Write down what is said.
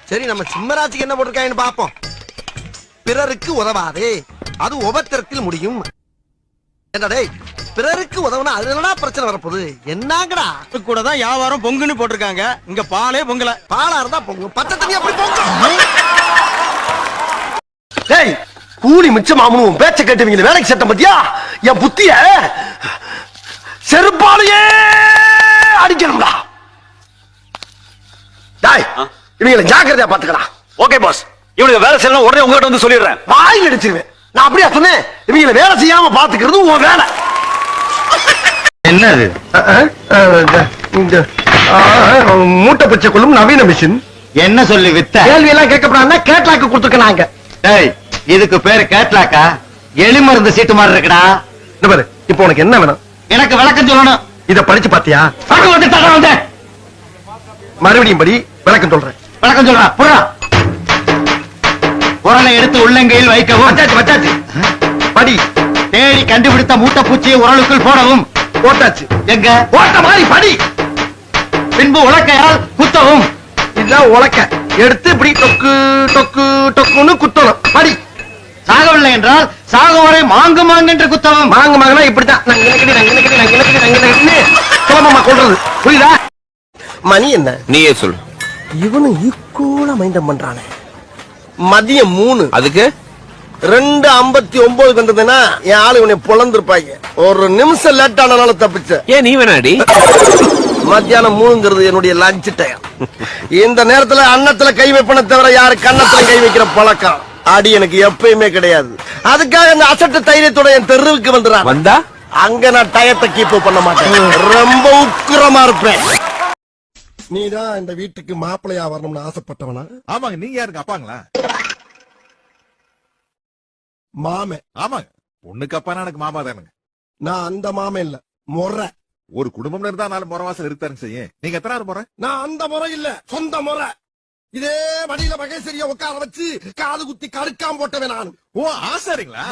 சரி நம்ம சிம்மராஜுக்கு என்ன போட்டிருக்காங்கன்னு பாப்போம். பிறருக்கு உதவாதே அது உபத்திரத்தில் முடியும். என்னடே பிறருக்கு உதவுனா அது என்னடா பிரச்சனை வரப்போகுது? என்னங்கடா கூட தான் வியாபாரம் பொங்குன்னு போட்டிருக்காங்க. இங்க பாலே பொங்கல. பாலா இருந்தா பொங்கும், பச்சை தண்ணி அப்படி பொங்கும். டேய் கூலி மிச்சமாமனும் பேச்ச கேட்டுவீங்க வேலைக்கு சட்டம் பத்தியா? என் புத்திய செருப்பாலேயே அடிக்கணும்டா. டேய் இவங்களை ஜாக்கிரதையா பாத்துக்கலாம். ஓகே பாஸ், இவனுக்கு வேலை செய்யணும் உடனே உங்ககிட்ட வந்து சொல்லிடுறேன். வாயில் அடிச்சிருவேன். நான் அப்படியே சொன்னேன், இவங்களை வேலை செய்யாம பாத்துக்கிறது உன் வேலை. என்னது இந்த மூட்டை பச்சை கொள்ளும் நவீன மிஷின். என்ன சொல்லி வித்த? கேள்வி எல்லாம் கேட்கப்படாம கேட்லாக்கு கொடுத்துருக்காங்க. டேய் இதுக்கு பேரு கேட்லாக்கா? எலிமருந்து சீட்டு மாதிரி இருக்குடா. இந்த பாரு, இப்போ உனக்கு என்ன வேணும்? எனக்கு விளக்கம் சொல்லணும். இத படிச்சு பாத்தியா? மறுபடியும் படி, விளக்கம் சொல்றேன். விளக்கம் சொல்றா புறா. உரலை எடுத்து உள்ளங்கையில் வைக்கவும். வச்சாச்சு வச்சாச்சு. படி. தேடி கண்டுபிடித்த மூட்டை பூச்சியை உரலுக்குள் போடவும். போட்டாச்சு. எங்க போட்ட மாதிரி படி. பின்பு உலக்கையால் குத்தவும். இதுதான் உலக்க. எடுத்து இப்படி டொக்கு டொக்கு டொக்குன்னு குத்தணும். படி. சாகவில்லை என்றால் சாகும் வரை மாங்கு மாங்கு என்று குத்தவும். மாங்கு மாங்குனா இப்படித்தான். சோமமா கொள்றது புரியுதா? மணி என்ன? நீயே சொல்லு. இவனு ஈக்குவலா மைண்டம் பண்றானே. மதியம் 3. அதுக்கு 2:59 வந்ததுன்னா என் ஆளு இவனை பொழந்திருப்பாங்க. ஒரு நிமிஷம் லேட் ஆனாலும் தப்பிச்ச. ஏன் நீ வேணாடி? மத்தியானம் 3ங்கிறது என்னுடைய லஞ்ச் டைம். இந்த நேரத்துல அன்னத்துல கை வைப்பன தவிர யாரு கன்னத்துல கை வைக்கிற பழக்கம் அடி எனக்கு எப்பயுமே கிடையாது. அதுக்காக இந்த அசட்டு தைரியத்தோட என் தெருவுக்கு வந்துடுறான். வந்தா அங்க நான் டயத்தை கீப் பண்ண மாட்டேன். ரொம்ப உக்கிரமா இருப்பேன். நீதான் இந்த வீட்டுக்கு மாப்பிள்ளையா வரணும்னு ஆசைப்பட்டவனா? ஆமாங்க. நீங்க யாருங்க? அப்பாங்களா? மாமே. ஆமாங்க. பொண்ணுக்கு அப்பானா எனக்கு மாமா தானுங்க. நான் அந்த மாமே இல்ல, முறை. ஒரு குடும்பம் இருந்தா 4 முறவாசல் இருக்காருங்க செய்ய. நீங்க எத்தனாவது முறை? நான் அந்த முறை இல்ல, சொந்த முறை. இதே வழியில மகேஸ்வரிய உட்கார வச்சு காது குத்தி கடுக்காம போட்டவன் நான். ஓ ஆசாரிங்களா?